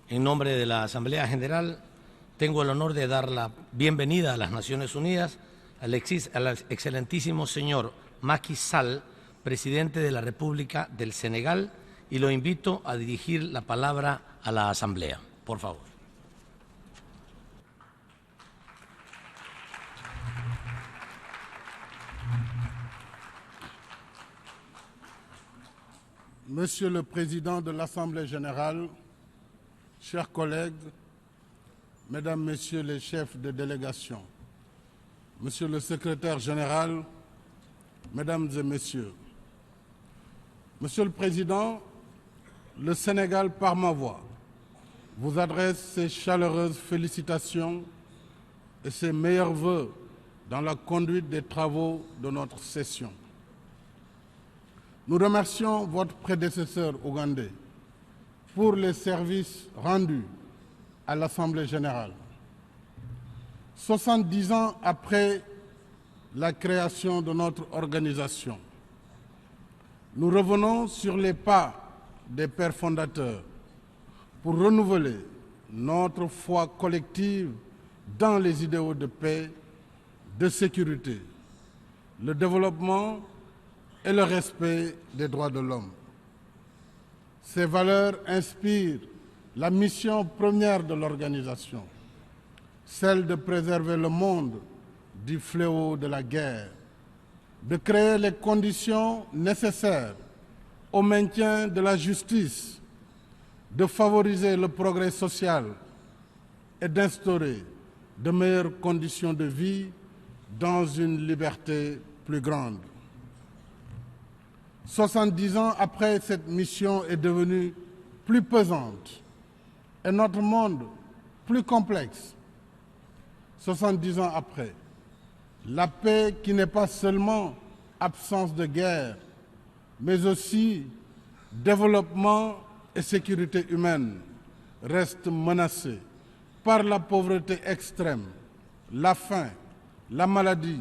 En nombre de la Asamblea General, tengo el honor de dar la bienvenida a las Naciones Unidas al excelentísimo señor Macky Sall, presidente de la República del Senegal, y lo invito a dirigir la palabra a la Asamblea. Por favor. Monsieur le Président de l'Assemblée générale, chers collègues, Mesdames, Messieurs les chefs de délégation, Monsieur le Secrétaire général, Mesdames et Messieurs, Monsieur le Président, le Sénégal, par ma voix, vous adresse ses chaleureuses félicitations et ses meilleurs vœux dans la conduite des travaux de notre session. Nous remercions votre prédécesseur ougandais pour les services rendus à l'Assemblée générale. 70 ans après la création de notre organisation, nous revenons sur les pas des pères fondateurs pour renouveler notre foi collective dans les idéaux de paix, de sécurité, le développement et le respect des droits de l'homme. Ces valeurs inspirent la mission première de l'organisation, celle de préserver le monde du fléau de la guerre, de créer les conditions nécessaires au maintien de la justice, de favoriser le progrès social et d'instaurer de meilleures conditions de vie dans une liberté plus grande. 70 ans après, cette mission est devenue plus pesante et notre monde plus complexe. 70 ans après, la paix qui n'est pas seulement absence de guerre, mais aussi développement et sécurité humaine, reste menacée par la pauvreté extrême, la faim, la maladie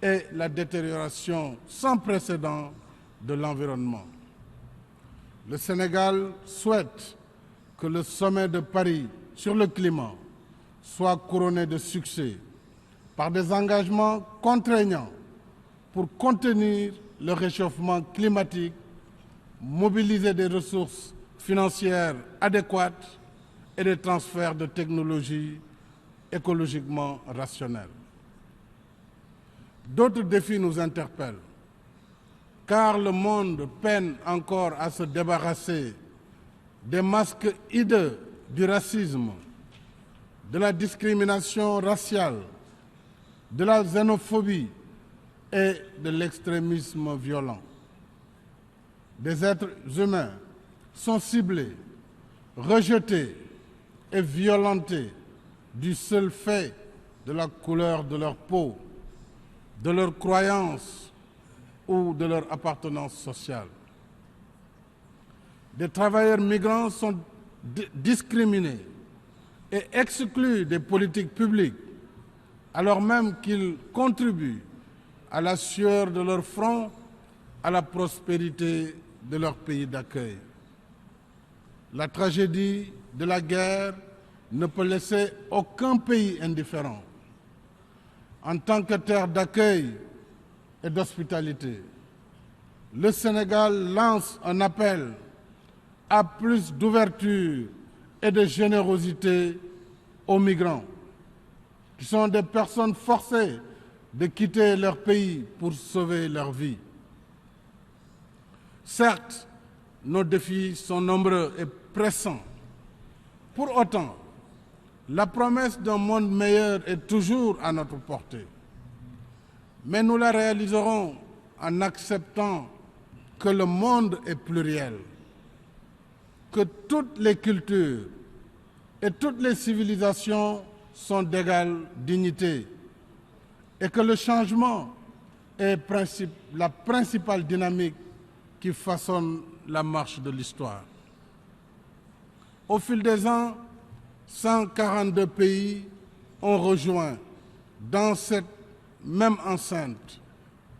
et la détérioration sans précédent de l'environnement. Le Sénégal souhaite que le sommet de Paris sur le climat soit couronné de succès par des engagements contraignants pour contenir le réchauffement climatique, mobiliser des ressources financières adéquates et des transferts de technologies écologiquement rationnels. D'autres défis nous interpellent, car le monde peine encore à se débarrasser des masques hideux du racisme, de la discrimination raciale, de la xénophobie et de l'extrémisme violent. Des êtres humains sont ciblés, rejetés et violentés du seul fait de la couleur de leur peau, de leurs croyances ou de leur appartenance sociale. Des travailleurs migrants sont discriminés et exclus des politiques publiques, alors même qu'ils contribuent à la sueur de leur front, à la prospérité de leur pays d'accueil. La tragédie de la guerre ne peut laisser aucun pays indifférent. En tant que terre d'accueil et d'hospitalité, le Sénégal lance un appel à plus d'ouverture et de générosité aux migrants, qui sont des personnes forcées de quitter leur pays pour sauver leur vie. Certes, nos défis sont nombreux et pressants. Pour autant, la promesse d'un monde meilleur est toujours à notre portée. Mais nous la réaliserons en acceptant que le monde est pluriel, que toutes les cultures et toutes les civilisations sont d'égale dignité et que le changement est la principale dynamique qui façonne la marche de l'histoire. Au fil des ans, 142 pays ont rejoint dans cette même enceinte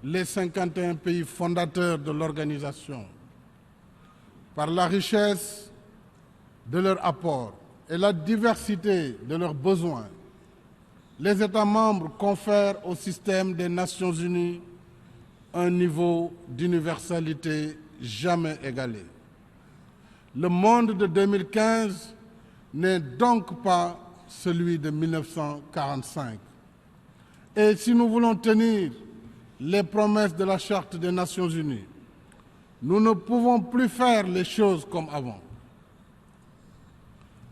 les 51 pays fondateurs de l'organisation. Par la richesse de leur apport, et la diversité de leurs besoins, les États membres confèrent au système des Nations Unies un niveau d'universalité jamais égalé. Le monde de 2015 n'est donc pas celui de 1945. Et si nous voulons tenir les promesses de la Charte des Nations Unies, nous ne pouvons plus faire les choses comme avant.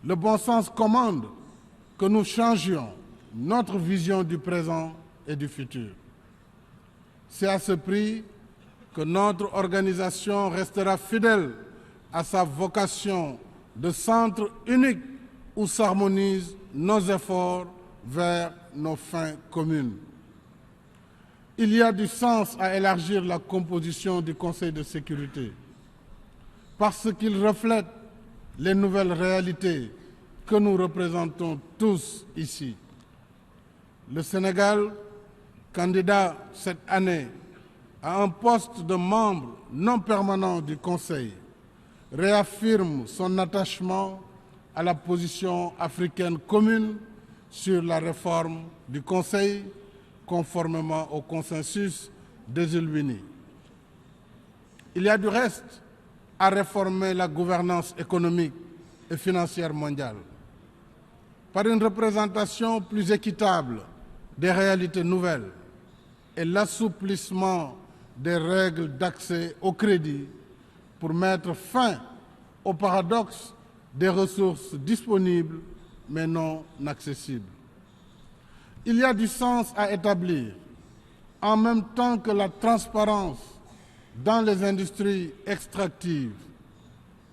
Le bon sens commande que nous changions notre vision du présent et du futur. C'est à ce prix que notre organisation restera fidèle à sa vocation de centre unique où s'harmonisent nos efforts vers nos fins communes. Il y a du sens à élargir la composition du Conseil de sécurité parce qu'il reflète les nouvelles réalités que nous représentons tous ici. Le Sénégal, candidat cette année à un poste de membre non permanent du Conseil, réaffirme son attachement à la position africaine commune sur la réforme du Conseil, conformément au consensus des Îles-Unis. Il y a du reste à réformer la gouvernance économique et financière mondiale par une représentation plus équitable des réalités nouvelles et l'assouplissement des règles d'accès au crédit pour mettre fin au paradoxe des ressources disponibles mais non accessibles. Il y a du sens à établir, en même temps que la transparence dans les industries extractives,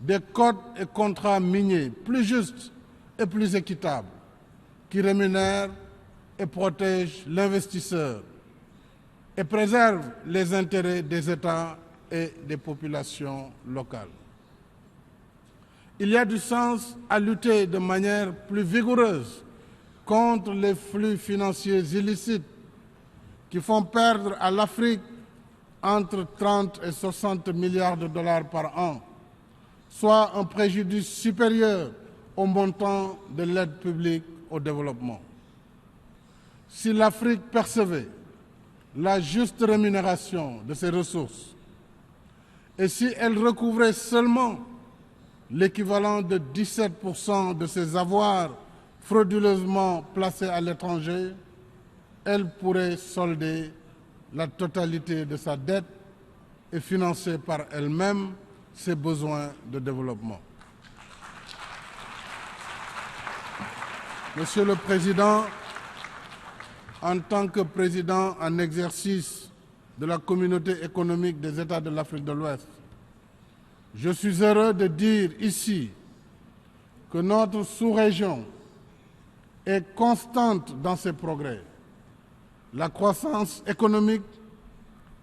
des codes et contrats miniers plus justes et plus équitables, qui rémunèrent et protègent l'investisseur et préservent les intérêts des États et des populations locales. Il y a du sens à lutter de manière plus vigoureuse contre les flux financiers illicites qui font perdre à l'Afrique entre 30 et 60 milliards de dollars par an, soit un préjudice supérieur au montant de l'aide publique au développement. Si l'Afrique percevait la juste rémunération de ses ressources et si elle recouvrait seulement l'équivalent de 17% de ses avoirs frauduleusement placés à l'étranger, elle pourrait solder la totalité de sa dette et financer par elle-même ses besoins de développement. Monsieur le Président, en tant que président en exercice de la Communauté économique des États de l'Afrique de l'Ouest, je suis heureux de dire ici que notre sous-région est constante dans ses progrès. La croissance économique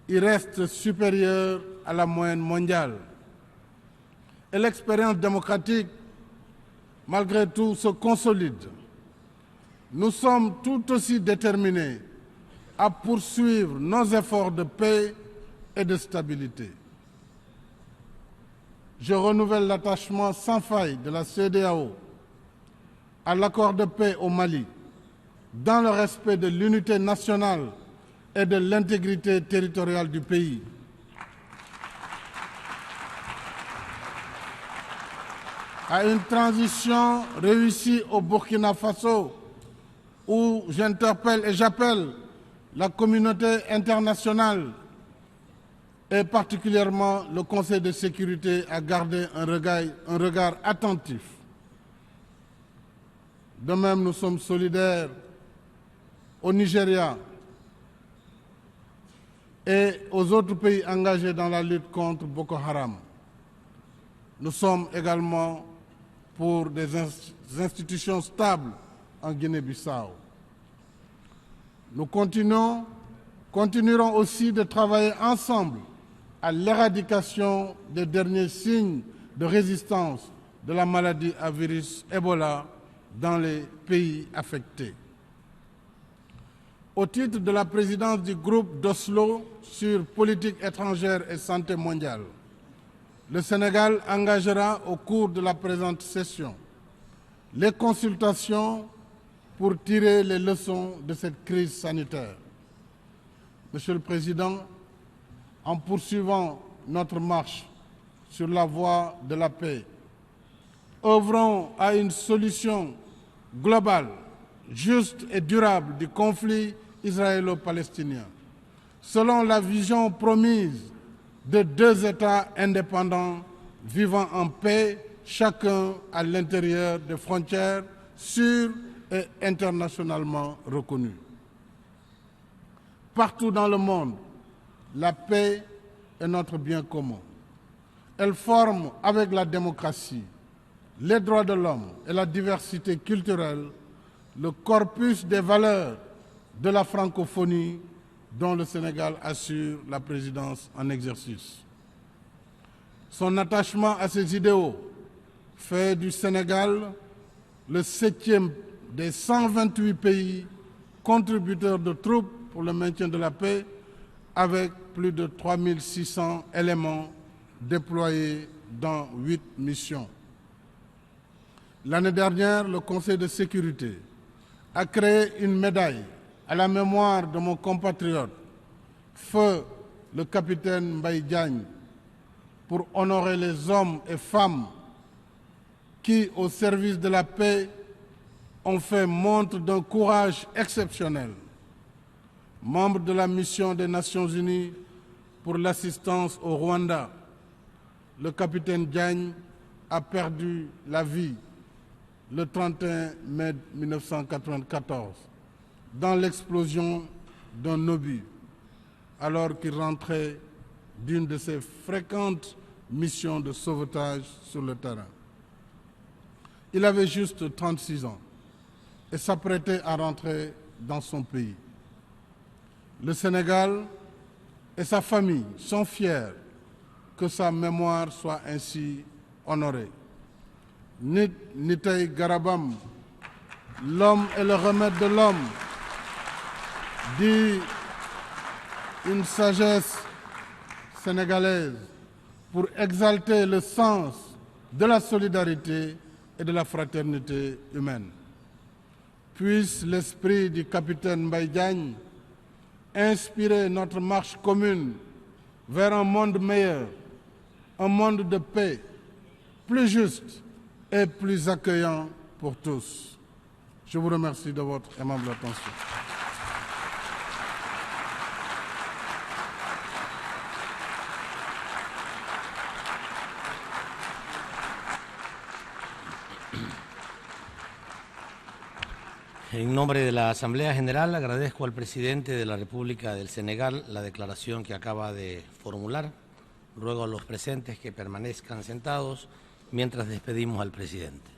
y reste supérieure à la moyenne mondiale. Et l'expérience démocratique, malgré tout, se consolide. Nous sommes tout aussi déterminés à poursuivre nos efforts de paix et de stabilité. Je renouvelle l'attachement sans faille de la CEDEAO à l'accord de paix au Mali, dans le respect de l'unité nationale et de l'intégrité territoriale du pays. À une transition réussie au Burkina Faso, où j'interpelle et j'appelle la communauté internationale et particulièrement le Conseil de sécurité à garder un regard attentif. De même, nous sommes solidaires au Nigeria et aux autres pays engagés dans la lutte contre Boko Haram. Nous sommes également pour des institutions stables en Guinée-Bissau. Nous continuerons aussi de travailler ensemble à l'éradication des derniers signes de résistance de la maladie à virus Ebola dans les pays affectés. Au titre de la présidence du groupe d'Oslo sur politique étrangère et santé mondiale, le Sénégal engagera au cours de la présente session les consultations pour tirer les leçons de cette crise sanitaire. Monsieur le Président, en poursuivant notre marche sur la voie de la paix, œuvrons à une solution globale, juste et durable du conflit israélo-palestinien, selon la vision promise de 2 États indépendants vivant en paix, chacun à l'intérieur des frontières sûres et internationalement reconnues. Partout dans le monde, la paix est notre bien commun. Elle forme, avec la démocratie, les droits de l'homme et la diversité culturelle, le corpus des valeurs de la francophonie dont le Sénégal assure la présidence en exercice. Son attachement à ces idéaux fait du Sénégal le 7e des 128 pays contributeurs de troupes pour le maintien de la paix, avec plus de 3600 éléments déployés dans 8 missions. L'année dernière, le Conseil de sécurité a créé une médaille à la mémoire de mon compatriote, feu le capitaine Mbaye Diagne, pour honorer les hommes et femmes qui, au service de la paix, ont fait montre d'un courage exceptionnel. Membre de la mission des Nations Unies pour l'assistance au Rwanda, le capitaine Diagne a perdu la vie le 31 mai 1994 dans l'explosion d'un obus alors qu'il rentrait d'une de ses fréquentes missions de sauvetage sur le terrain. Il avait juste 36 ans et s'apprêtait à rentrer dans son pays. Le Sénégal et sa famille sont fiers que sa mémoire soit ainsi honorée. Nit Nitay Garabam, l'homme est le remède de l'homme, dit une sagesse sénégalaise pour exalter le sens de la solidarité et de la fraternité humaine. Puisse l'esprit du capitaine Mbaye Diagne inspirer notre marche commune vers un monde meilleur, un monde de paix, plus juste et plus accueillant pour tous. Je vous remercie de votre aimable attention. En nombre de la Asamblea General, agradezco al presidente de la República del Senegal la declaración que acaba de formular. Ruego a los presentes que permanezcan sentados mientras despedimos al presidente.